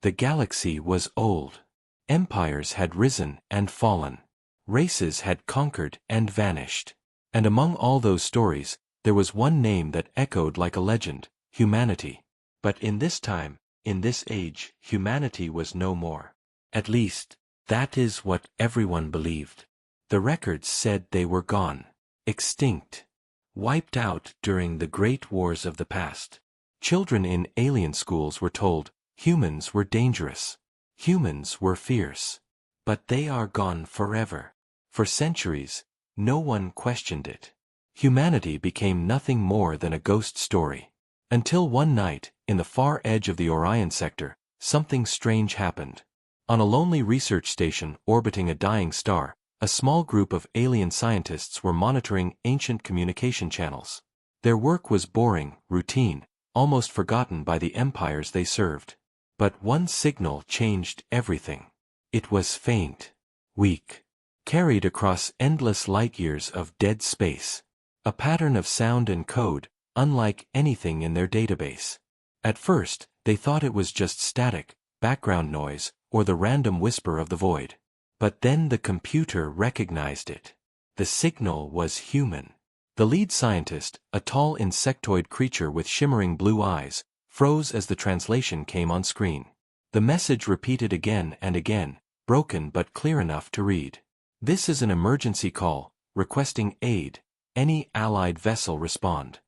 The galaxy was old. Empires had risen and fallen. Races had conquered and vanished. And among all those stories, there was one name that echoed like a legend: humanity. But in this time, in this age, humanity was no more. At least, that is what everyone believed. The records said they were gone. Extinct. Wiped out during the great wars of the past. Children in alien schools were told humans were dangerous. Humans were fierce. But they are gone forever. For centuries, no one questioned it. Humanity became nothing more than a ghost story. Until one night, in the far edge of the Orion sector, something strange happened. On a lonely research station orbiting a dying star, a small group of alien scientists were monitoring ancient communication channels. Their work was boring, routine, almost forgotten by the empires they served. But one signal changed everything. It was faint, weak, carried across endless light-years of dead space. A pattern of sound and code, unlike anything in their database. At first, they thought it was just static, background noise, or the random whisper of the void. But then the computer recognized it. The signal was human. The lead scientist, a tall insectoid creature with shimmering blue eyes, froze as the translation came on screen. The message repeated again and again, broken but clear enough to read. This is an emergency call, requesting aid. Any allied vessel respond.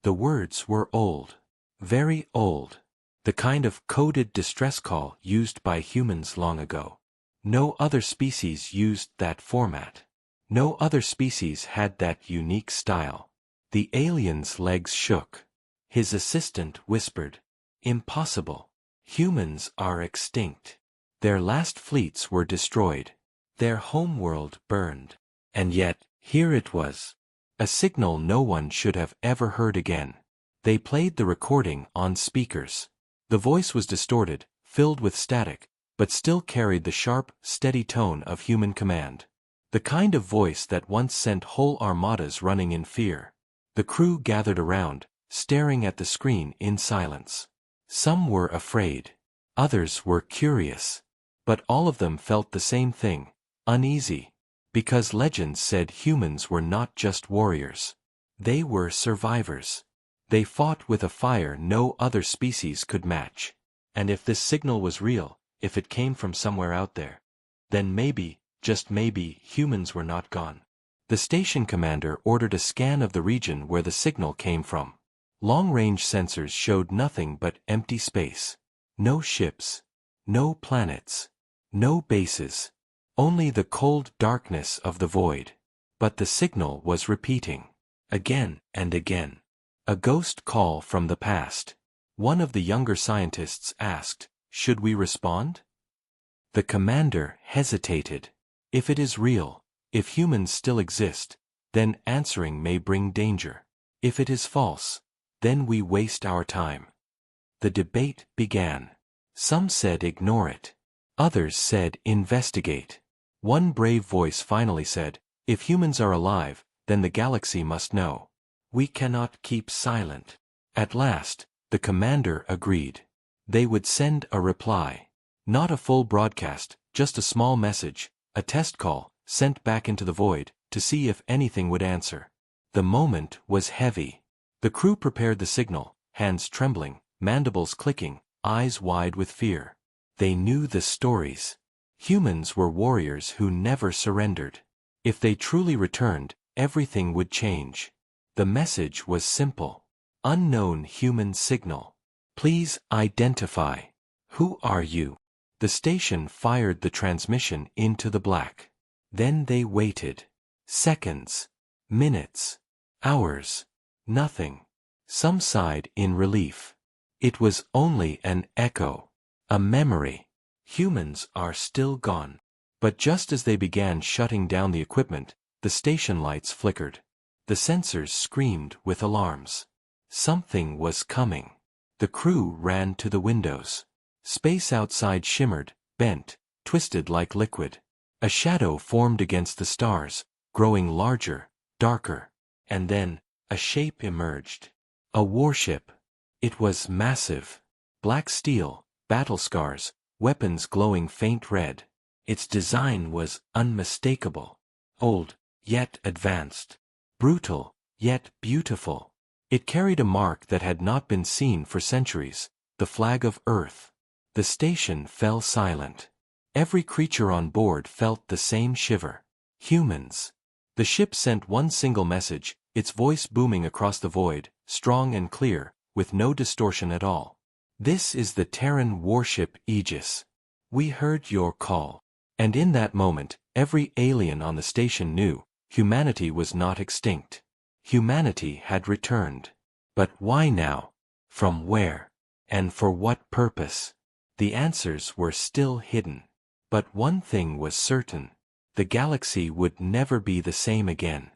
The words were old. Very old. The kind of coded distress call used by humans long ago. No other species used that format. No other species had that unique style. The alien's legs shook. His assistant whispered, "Impossible. Humans are extinct. Their last fleets were destroyed. Their homeworld burned. And yet, here it was. A signal no one should have ever heard again." They played the recording on speakers. The voice was distorted, filled with static, but still carried the sharp, steady tone of human command. The kind of voice that once sent whole armadas running in fear. The crew gathered around, staring at the screen in silence. Some were afraid. Others were curious. But all of them felt the same thing: uneasy. Because legends said humans were not just warriors. They were survivors. They fought with a fire no other species could match. And if this signal was real, if it came from somewhere out there, then maybe, just maybe, humans were not gone. The station commander ordered a scan of the region where the signal came from. Long-range sensors showed nothing but empty space. No ships. No planets. No bases. Only the cold darkness of the void. But the signal was repeating. Again and again. A ghost call from the past. One of the younger scientists asked, "Should we respond?" The commander hesitated. If it is real, if humans still exist, then answering may bring danger. If it is false, then we waste our time. The debate began. Some said ignore it. Others said investigate. One brave voice finally said, "If humans are alive, then the galaxy must know. We cannot keep silent." At last, the commander agreed. They would send a reply. Not a full broadcast, just a small message, a test call, sent back into the void, to see if anything would answer. The moment was heavy. The crew prepared the signal, hands trembling, mandibles clicking, eyes wide with fear. They knew the stories. Humans were warriors who never surrendered. If they truly returned, everything would change. The message was simple. Unknown human signal. Please identify. Who are you? The station fired the transmission into the black. Then they waited. Seconds. Minutes. Hours. Nothing. Some sighed in relief. It was only an echo. A memory. Humans are still gone. But just as they began shutting down the equipment, the station lights flickered. The sensors screamed with alarms. Something was coming. The crew ran to the windows. Space outside shimmered, bent, twisted like liquid. A shadow formed against the stars, growing larger, darker. And then, a shape emerged. A warship. It was massive. Black steel, battle scars, weapons glowing faint red. Its design was unmistakable. Old, yet advanced. Brutal, yet beautiful. It carried a mark that had not been seen for centuries, the flag of Earth. The station fell silent. Every creature on board felt the same shiver. Humans. The ship sent one single message, its voice booming across the void, strong and clear, with no distortion at all. This is the Terran warship Aegis. We heard your call. And in that moment, every alien on the station knew, humanity was not extinct. Humanity had returned. But why now? From where? And for what purpose? The answers were still hidden. But one thing was certain. The galaxy would never be the same again.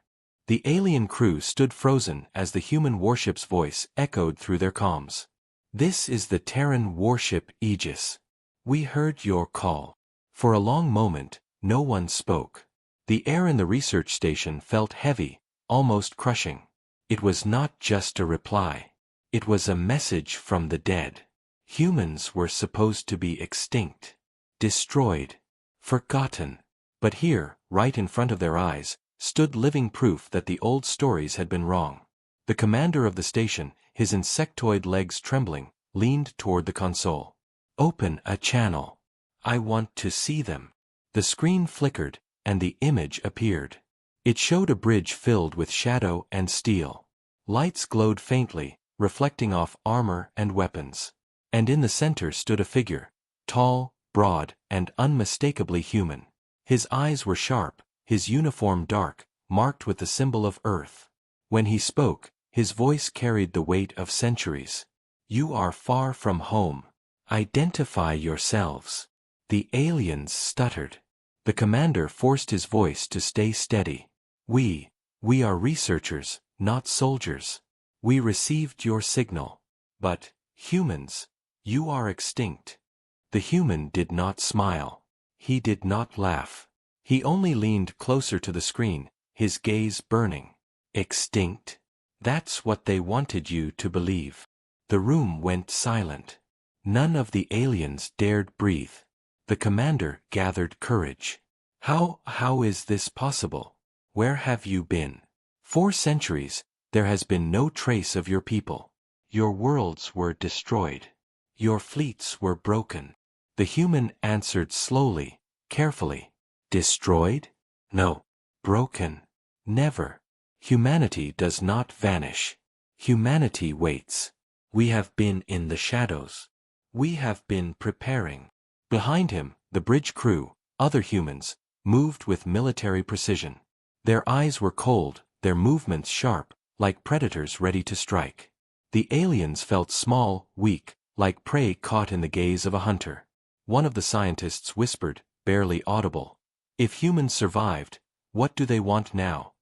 The alien crew stood frozen as the human warship's voice echoed through their comms. This is the Terran warship Aegis. We heard your call. For a long moment, no one spoke. The air in the research station felt heavy, almost crushing. It was not just a reply. It was a message from the dead. Humans were supposed to be extinct. Destroyed. Forgotten. But here, right in front of their eyes, stood living proof that the old stories had been wrong. The commander of the station, his insectoid legs trembling, leaned toward the console. Open a channel. I want to see them. The screen flickered, and the image appeared. It showed a bridge filled with shadow and steel. Lights glowed faintly, reflecting off armor and weapons. And in the center stood a figure, tall, broad, and unmistakably human. His eyes were sharp, his uniform dark, marked with the symbol of Earth. When he spoke, his voice carried the weight of centuries. You are far from home. Identify yourselves. The aliens stuttered. The commander forced his voice to stay steady. We are researchers, not soldiers. We received your signal. But, humans, you are extinct. The human did not smile. He did not laugh. He only leaned closer to the screen, his gaze burning. Extinct? That's what they wanted you to believe. The room went silent. None of the aliens dared breathe. The commander gathered courage. How is this possible? Where have you been? 4 centuries, there has been no trace of your people. Your worlds were destroyed. Your fleets were broken. The human answered slowly, carefully. Destroyed? No. Broken? Never. Humanity does not vanish. Humanity waits. We have been in the shadows. We have been preparing. Behind him, the bridge crew, other humans, moved with military precision. Their eyes were cold, their movements sharp, like predators ready to strike. The aliens felt small, weak, like prey caught in the gaze of a hunter. One of the scientists whispered, barely audible. If humans survived, what do they want now?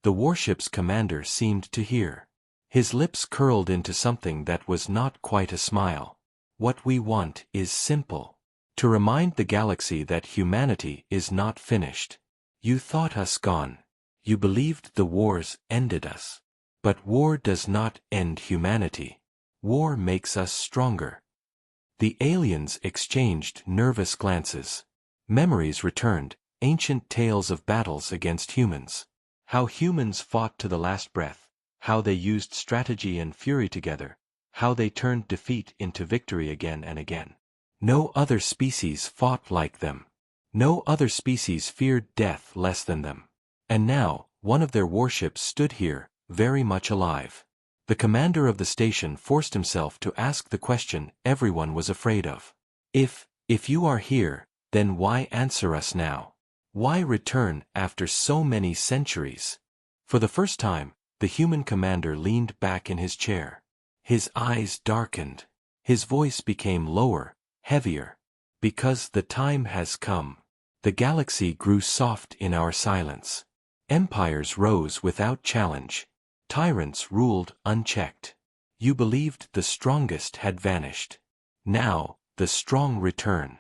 The warship's commander seemed to hear. His lips curled into something that was not quite a smile. What we want is simple. To remind the galaxy that humanity is not finished. You thought us gone. You believed the wars ended us. But war does not end humanity. War makes us stronger. The aliens exchanged nervous glances. Memories returned, ancient tales of battles against humans. How humans fought to the last breath, how they used strategy and fury together, how they turned defeat into victory again and again. No other species fought like them. No other species feared death less than them. And now, one of their warships stood here, very much alive. The commander of the station forced himself to ask the question everyone was afraid of. If you are here, then why answer us now? Why return after so many centuries? For the first time, the human commander leaned back in his chair. His eyes darkened. His voice became lower, heavier. Because the time has come. The galaxy grew soft in our silence. Empires rose without challenge. Tyrants ruled unchecked. You believed the strongest had vanished. Now, the strong return.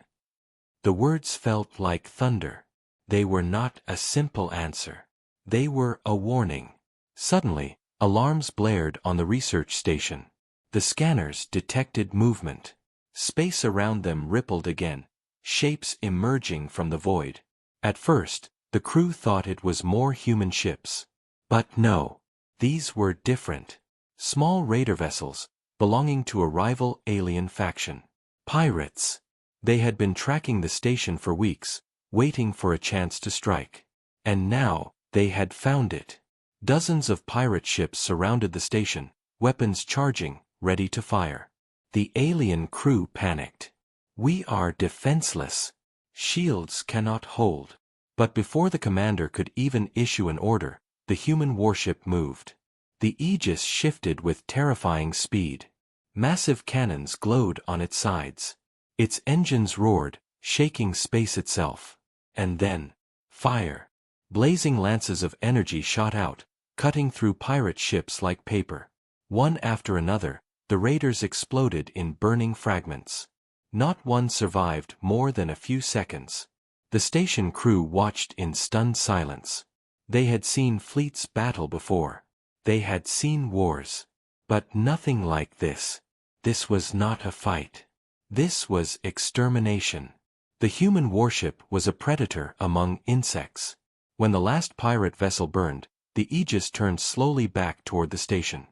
The words felt like thunder. They were not a simple answer. They were a warning. Suddenly, alarms blared on the research station. The scanners detected movement. Space around them rippled again, shapes emerging from the void. At first, the crew thought it was more human ships. But no. These were different. Small raider vessels, belonging to a rival alien faction. Pirates. They had been tracking the station for weeks, waiting for a chance to strike. And now, they had found it. Dozens of pirate ships surrounded the station, weapons charging, ready to fire. The alien crew panicked. We are defenseless. Shields cannot hold. But before the commander could even issue an order, the human warship moved. The Aegis shifted with terrifying speed. Massive cannons glowed on its sides. Its engines roared, shaking space itself. And then, fire. Blazing lances of energy shot out, cutting through pirate ships like paper. One after another, the raiders exploded in burning fragments. Not one survived more than a few seconds. The station crew watched in stunned silence. They had seen fleets battle before. They had seen wars. But nothing like this. This was not a fight. This was extermination. The human warship was a predator among insects. When the last pirate vessel burned, the Aegis turned slowly back toward the station.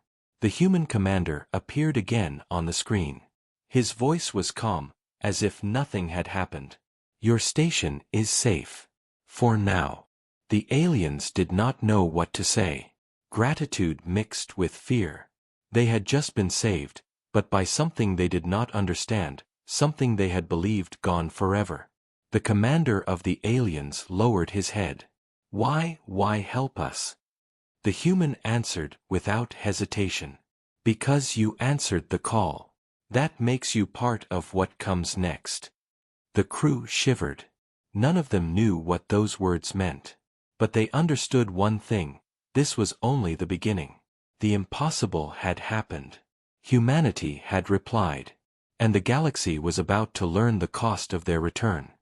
The human commander appeared again on the screen. His voice was calm, as if nothing had happened. Your station is safe. For now. The aliens did not know what to say. Gratitude mixed with fear. They had just been saved, but by something they did not understand, something they had believed gone forever. The commander of the aliens lowered his head. Why help us? The human answered without hesitation. Because you answered the call. That makes you part of what comes next. The crew shivered. None of them knew what those words meant. But they understood one thing. This was only the beginning. The impossible had happened. Humanity had replied. And the galaxy was about to learn the cost of their return.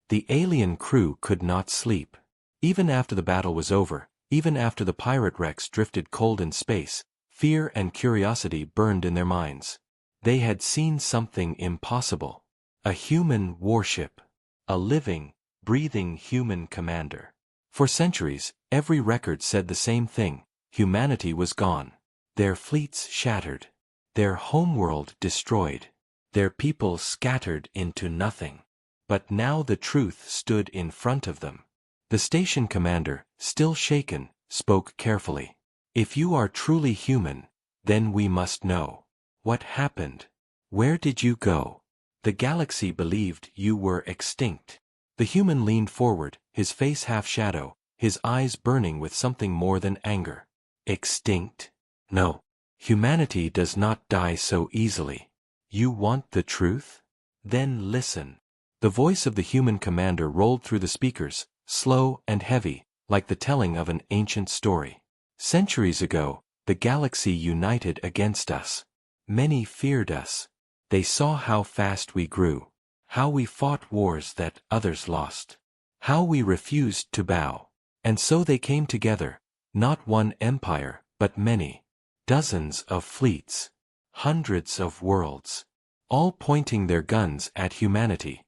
The alien crew could not sleep. Even after the battle was over, even after the pirate wrecks drifted cold in space, fear and curiosity burned in their minds. They had seen something impossible. A human warship. A living, breathing human commander. For centuries, every record said the same thing. Humanity was gone. Their fleets shattered. Their homeworld destroyed. Their people scattered into nothing. But now the truth stood in front of them. The station commander, still shaken, spoke carefully. If you are truly human, then we must know. What happened? Where did you go? The galaxy believed you were extinct. The human leaned forward, his face half shadow, his eyes burning with something more than anger. Extinct? No. Humanity does not die so easily. You want the truth? Then listen. The voice of the human commander rolled through the speakers, slow and heavy, like the telling of an ancient story. Centuries ago, the galaxy united against us. Many feared us. They saw how fast we grew. How we fought wars that others lost. How we refused to bow. And so they came together, not one empire, but many. Dozens of fleets. Hundreds of worlds. All pointing their guns at humanity.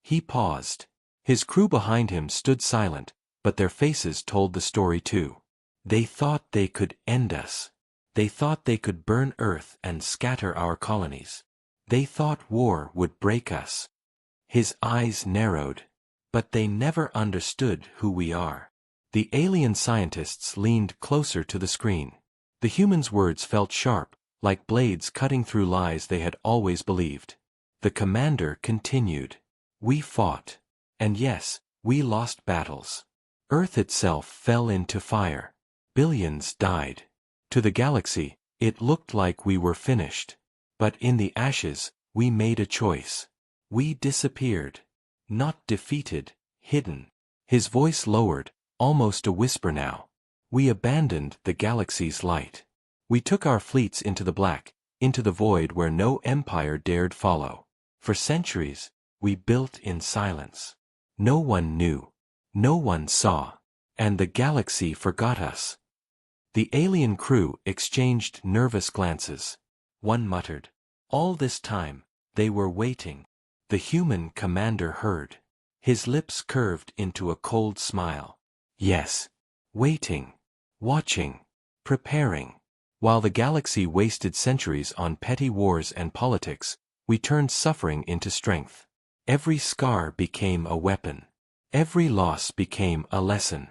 He paused. His crew behind him stood silent, but their faces told the story too. They thought they could end us. They thought they could burn Earth and scatter our colonies. They thought war would break us. His eyes narrowed. But they never understood who we are. The alien scientists leaned closer to the screen. The humans' words felt sharp, like blades cutting through lies they had always believed. The commander continued. We fought. And yes, we lost battles. Earth itself fell into fire. Billions died. To the galaxy, it looked like we were finished. But in the ashes, we made a choice. We disappeared. Not defeated, hidden. His voice lowered, almost a whisper now. We abandoned the galaxy's light. We took our fleets into the black, into the void where no empire dared follow. For centuries, we built in silence. No one knew. No one saw. And the galaxy forgot us. The alien crew exchanged nervous glances. One muttered, all this time, They were waiting. The human commander heard. His lips curved into a cold smile. Yes. Waiting. Watching. Preparing. While the galaxy wasted centuries on petty wars and politics, we turned suffering into strength. Every scar became a weapon. Every loss became a lesson.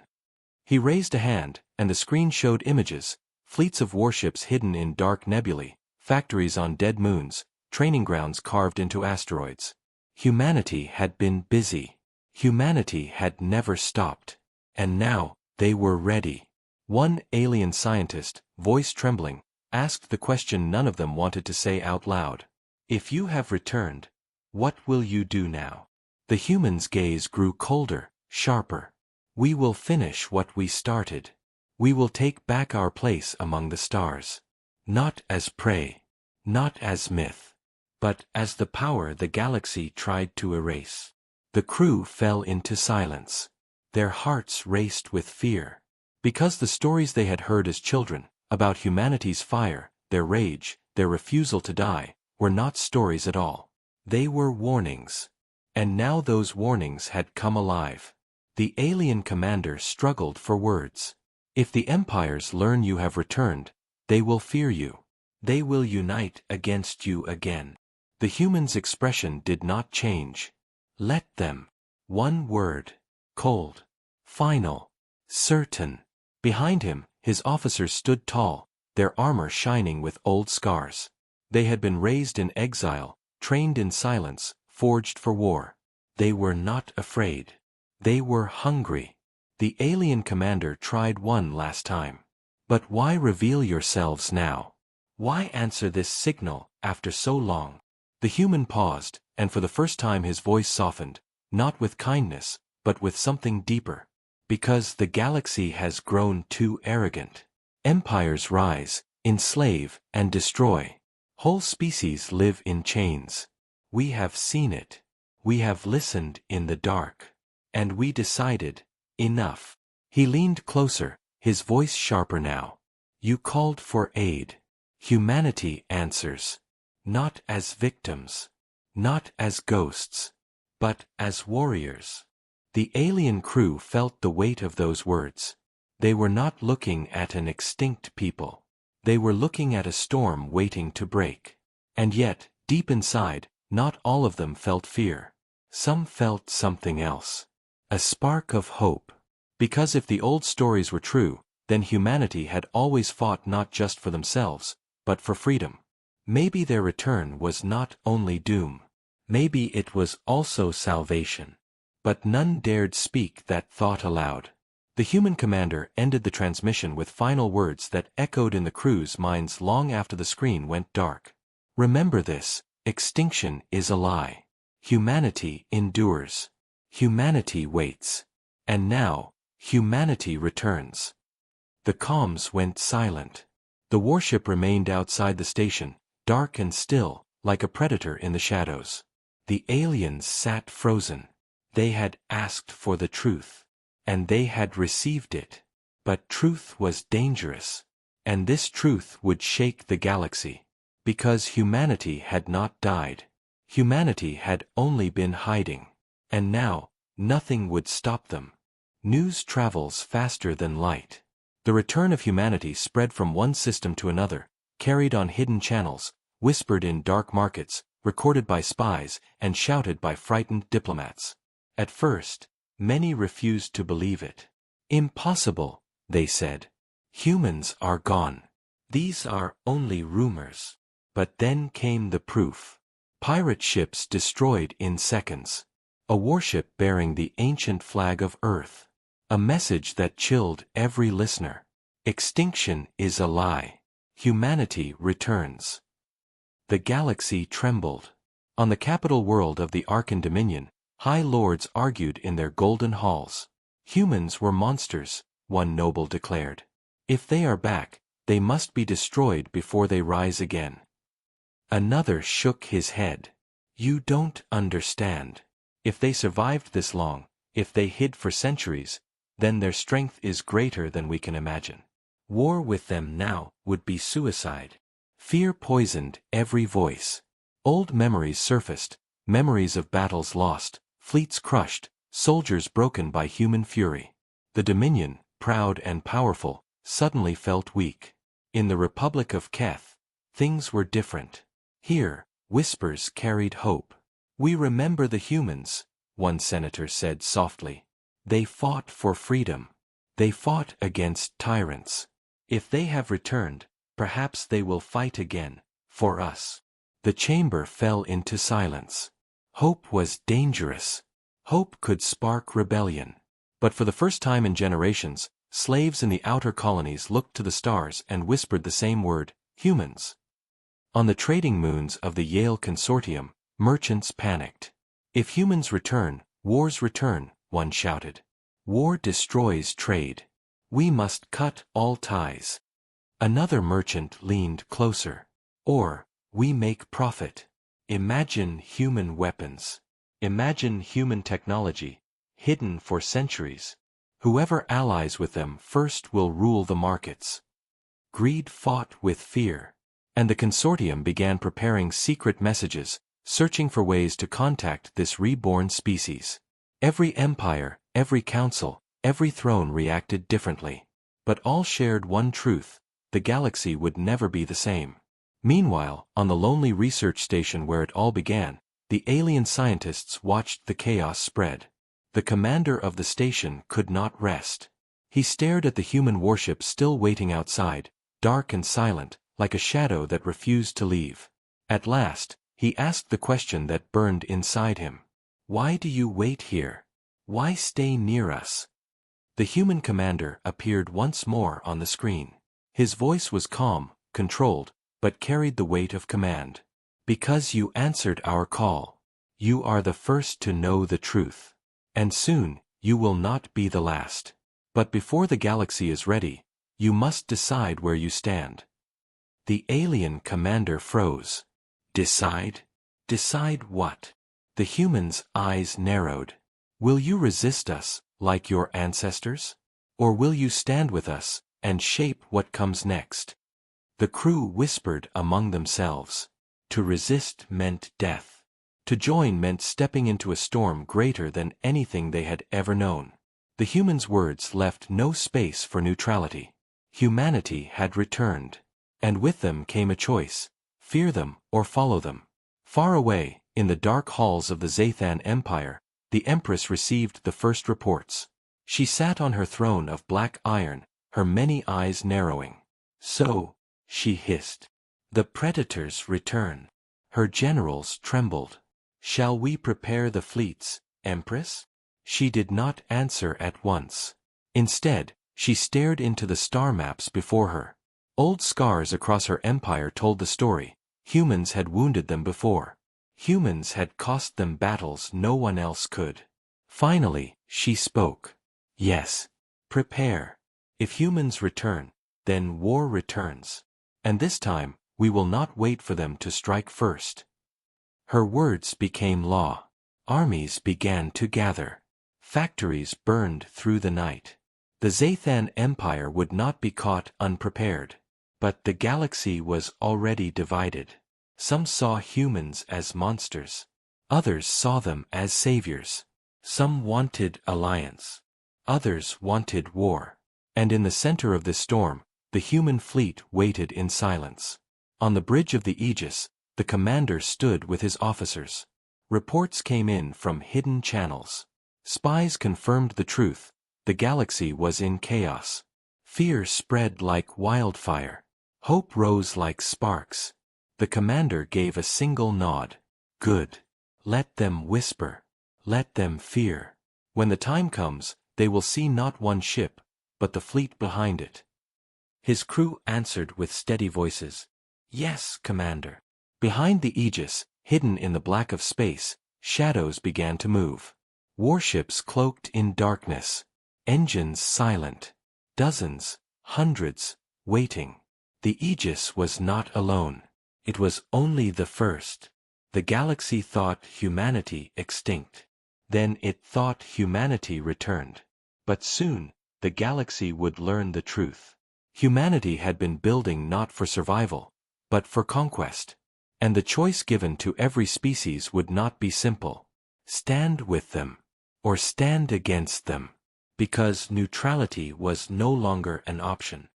He raised a hand, and the screen showed images, fleets of warships hidden in dark nebulae, factories on dead moons, training grounds carved into asteroids. Humanity had been busy. Humanity had never stopped. And now, they were ready. One alien scientist, voice trembling, asked the question none of them wanted to say out loud. If you have returned, what will you do now? The human's gaze grew colder, sharper. We will finish what we started. We will take back our place among the stars. Not as prey. Not as myth. But as the power the galaxy tried to erase. The crew fell into silence. Their hearts raced with fear. Because the stories they had heard as children, about humanity's fire, their rage, their refusal to die, were not stories at all. They were warnings. And now those warnings had come alive. The alien commander struggled for words. If the empires learn you have returned, they will fear you. They will unite against you again. The human's expression did not change. Let them. One word. Cold. Final. Certain. Behind him, his officers stood tall, their armor shining with old scars. They had been raised in exile, trained in silence, forged for war. They were not afraid. They were hungry. The alien commander tried one last time. But why reveal yourselves now? Why answer this signal after so long? The human paused, and for the first time his voice softened, not with kindness, but with something deeper. Because the galaxy has grown too arrogant. Empires rise, enslave, and destroy. Whole species live in chains. We have seen it. We have listened in the dark. And we decided, enough. He leaned closer, his voice sharper now. You called for aid. Humanity answers. Not as victims. Not as ghosts. But as warriors. The alien crew felt the weight of those words. They were not looking at an extinct people. They were looking at a storm waiting to break. And yet, deep inside, not all of them felt fear. Some felt something else. A spark of hope. Because if the old stories were true, then humanity had always fought not just for themselves, but for freedom. Maybe their return was not only doom. Maybe it was also salvation. But none dared speak that thought aloud. The human commander ended the transmission with final words that echoed in the crew's minds long after the screen went dark. Remember this, extinction is a lie. Humanity endures. Humanity waits. And now, humanity returns. The comms went silent. The warship remained outside the station, dark and still, like a predator in the shadows. The aliens sat frozen. They had asked for the truth. And they had received it. But truth was dangerous. And this truth would shake the galaxy. Because humanity had not died. Humanity had only been hiding. And now, nothing would stop them. News travels faster than light. The return of humanity spread from one system to another, carried on hidden channels, whispered in dark markets, recorded by spies, and shouted by frightened diplomats. At first, many refused to believe it. Impossible, they said. Humans are gone. These are only rumors. But then came the proof. Pirate ships destroyed in seconds. A warship bearing the ancient flag of Earth. A message that chilled every listener. Extinction is a lie. Humanity returns. The galaxy trembled. On the capital world of the Arkan Dominion, high lords argued in their golden halls. Humans were monsters, one noble declared. If they are back, they must be destroyed before they rise again. Another shook his head. You don't understand. If they survived this long, if they hid for centuries, then their strength is greater than we can imagine. War with them now would be suicide. Fear poisoned every voice. Old memories surfaced, memories of battles lost, fleets crushed, soldiers broken by human fury. The Dominion, proud and powerful, suddenly felt weak. In the Republic of Keth, things were different. Here, whispers carried hope. "We remember the humans," one senator said softly. "They fought for freedom. They fought against tyrants. If they have returned, perhaps they will fight again, for us." The chamber fell into silence. Hope was dangerous. Hope could spark rebellion. But for the first time in generations, slaves in the outer colonies looked to the stars and whispered the same word, humans. On the trading moons of the Yale Consortium, merchants panicked. "If humans return, wars return," one shouted. "War destroys trade. We must cut all ties." Another merchant leaned closer. "Or, we make profit. Imagine human weapons. Imagine human technology, hidden for centuries. Whoever allies with them first will rule the markets." Greed fought with fear. And the consortium began preparing secret messages, searching for ways to contact this reborn species. Every empire, every council, every throne reacted differently. But all shared one truth: the galaxy would never be the same. Meanwhile, on the lonely research station where it all began, the alien scientists watched the chaos spread. The commander of the station could not rest. He stared at the human warship still waiting outside, dark and silent, like a shadow that refused to leave. At last, he asked the question that burned inside him. "Why do you wait here? Why stay near us?" The human commander appeared once more on the screen. His voice was calm, controlled, but carried the weight of command. "Because you answered our call. You are the first to know the truth. And soon, you will not be the last. But before the galaxy is ready, you must decide where you stand." The alien commander froze. "Decide? Decide what?" The human's eyes narrowed. "Will you resist us, like your ancestors? Or will you stand with us, and shape what comes next?" The crew whispered among themselves. To resist meant death. To join meant stepping into a storm greater than anything they had ever known. The humans' words left no space for neutrality. Humanity had returned. And with them came a choice: fear them or follow them. Far away, in the dark halls of the Zathan Empire, the Empress received the first reports. She sat on her throne of black iron, her many eyes narrowing. "So," she hissed, "the predators return." Her generals trembled. "Shall we prepare the fleets, Empress?" She did not answer at once. Instead, she stared into the star maps before her. Old scars across her empire told the story. Humans had wounded them before. Humans had cost them battles no one else could. Finally, she spoke. "Yes. Prepare. If humans return, then war returns. And this time, we will not wait for them to strike first." Her words became law. Armies began to gather. Factories burned through the night. The Zathan Empire would not be caught unprepared. But the galaxy was already divided. Some saw humans as monsters. Others saw them as saviors. Some wanted alliance. Others wanted war. And in the center of this storm, the human fleet waited in silence. On the bridge of the Aegis, the commander stood with his officers. Reports came in from hidden channels. Spies confirmed the truth: the galaxy was in chaos. Fear spread like wildfire. Hope rose like sparks. The commander gave a single nod. "Good. Let them whisper. Let them fear. When the time comes, they will see not one ship, but the fleet behind it." His crew answered with steady voices. "Yes, Commander." Behind the Aegis, hidden in the black of space, shadows began to move. Warships cloaked in darkness. Engines silent. Dozens, hundreds, waiting. The Aegis was not alone. It was only the first. The galaxy thought humanity extinct. Then it thought humanity returned. But soon, the galaxy would learn the truth. Humanity had been building not for survival, but for conquest. And the choice given to every species would not be simple. Stand with them, or stand against them, because neutrality was no longer an option.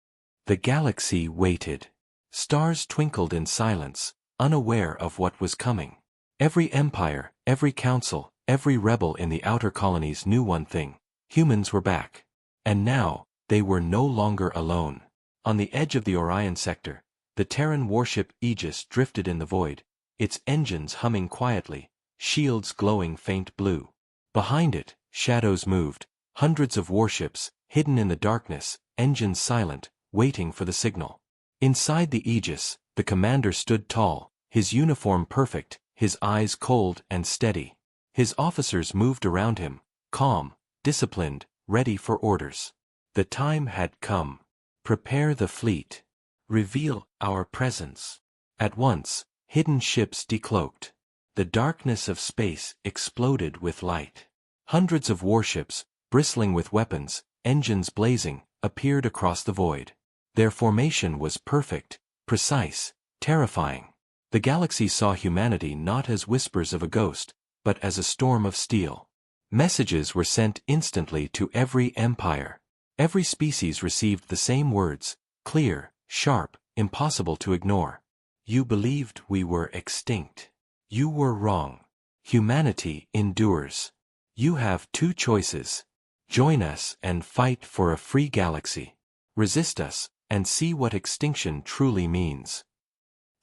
The galaxy waited. Stars twinkled in silence, unaware of what was coming. Every empire, every council, every rebel in the outer colonies knew one thing: humans were back. And now, they were no longer alone. On the edge of the Orion sector, the Terran warship Aegis drifted in the void, its engines humming quietly, shields glowing faint blue. Behind it, shadows moved, hundreds of warships, hidden in the darkness, engines silent, waiting for the signal. Inside the Aegis, the commander stood tall, his uniform perfect, his eyes cold and steady. His officers moved around him, calm, disciplined, ready for orders. The time had come. Prepare the fleet. Reveal our presence. At once, hidden ships decloaked. The darkness of space exploded with light. Hundreds of warships, bristling with weapons, engines blazing, appeared across the void. Their formation was perfect, precise, terrifying. The galaxy saw humanity not as whispers of a ghost, but as a storm of steel. Messages were sent instantly to every empire. Every species received the same words, clear, sharp, impossible to ignore. You believed we were extinct. You were wrong. Humanity endures. You have two choices. Join us and fight for a free galaxy. Resist us, and see what extinction truly means.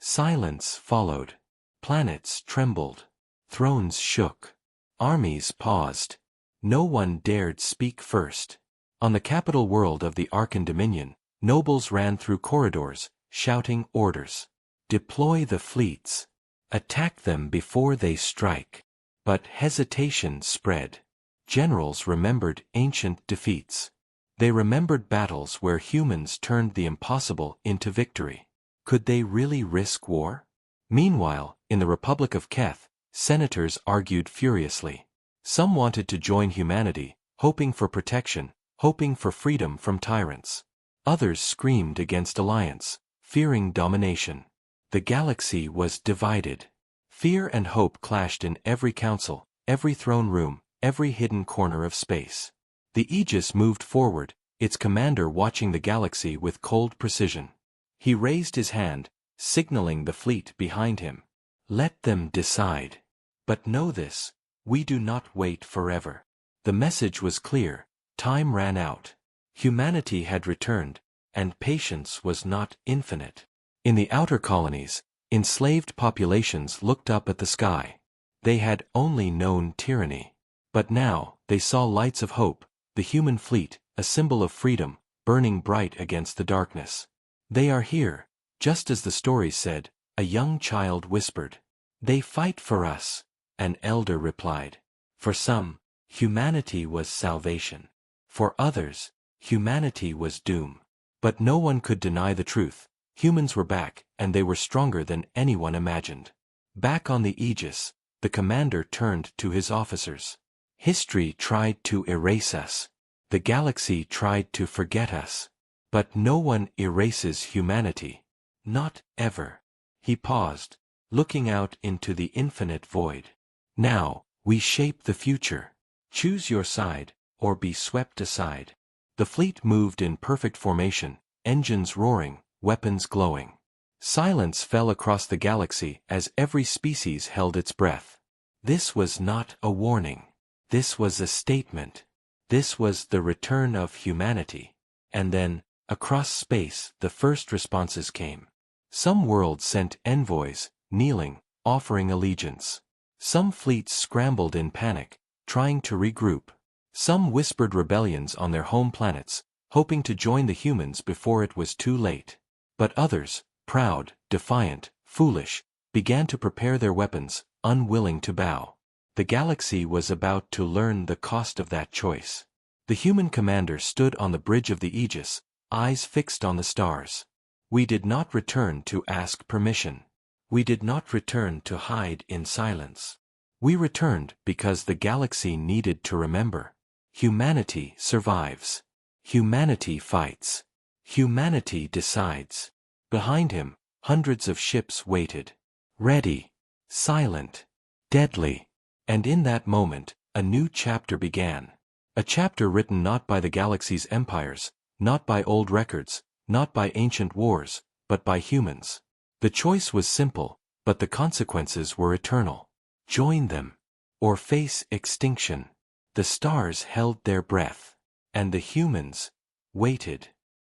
Silence followed. Planets trembled. Thrones shook. Armies paused. No one dared speak first. On the capital world of the Arkan Dominion, nobles ran through corridors, shouting orders. Deploy the fleets. Attack them before they strike. But hesitation spread. Generals remembered ancient defeats. They remembered battles where humans turned the impossible into victory. Could they really risk war? Meanwhile, in the Republic of Keth, senators argued furiously. Some wanted to join humanity, hoping for protection, hoping for freedom from tyrants. Others screamed against alliance, fearing domination. The galaxy was divided. Fear and hope clashed in every council, every throne room, every hidden corner of space. The Aegis moved forward, its commander watching the galaxy with cold precision. He raised his hand, signaling the fleet behind him. Let them decide. But know this, we do not wait forever. The message was clear, time ran out. Humanity had returned, and patience was not infinite. In the outer colonies, enslaved populations looked up at the sky. They had only known tyranny. But now, they saw lights of hope, the human fleet, a symbol of freedom, burning bright against the darkness. They are here, just as the story said, a young child whispered. They fight for us, an elder replied. For some, humanity was salvation. For others, humanity was doom. But no one could deny the truth. Humans were back, and they were stronger than anyone imagined. Back on the Aegis, the commander turned to his officers. History tried to erase us. The galaxy tried to forget us. But no one erases humanity. Not ever. He paused, looking out into the infinite void. Now, we shape the future. Choose your side, or be swept aside. The fleet moved in perfect formation, engines roaring, weapons glowing. Silence fell across the galaxy as every species held its breath. This was not a warning. This was a statement. This was the return of humanity. And then, across space, the first responses came. Some worlds sent envoys, kneeling, offering allegiance. Some fleets scrambled in panic, trying to regroup. Some whispered rebellions on their home planets, hoping to join the humans before it was too late. But others, proud, defiant, foolish, began to prepare their weapons, unwilling to bow. The galaxy was about to learn the cost of that choice. The human commander stood on the bridge of the Aegis, eyes fixed on the stars. We did not return to ask permission. We did not return to hide in silence. We returned because the galaxy needed to remember. Humanity survives. Humanity fights. Humanity decides. Behind him, hundreds of ships waited. ready, silent, deadly. And in that moment, a new chapter began. A chapter written not by the galaxy's empires, not by old records, not by ancient wars, but by humans. The choice was simple, but the consequences were eternal. Join them, or face extinction. The stars held their breath, and the humans waited.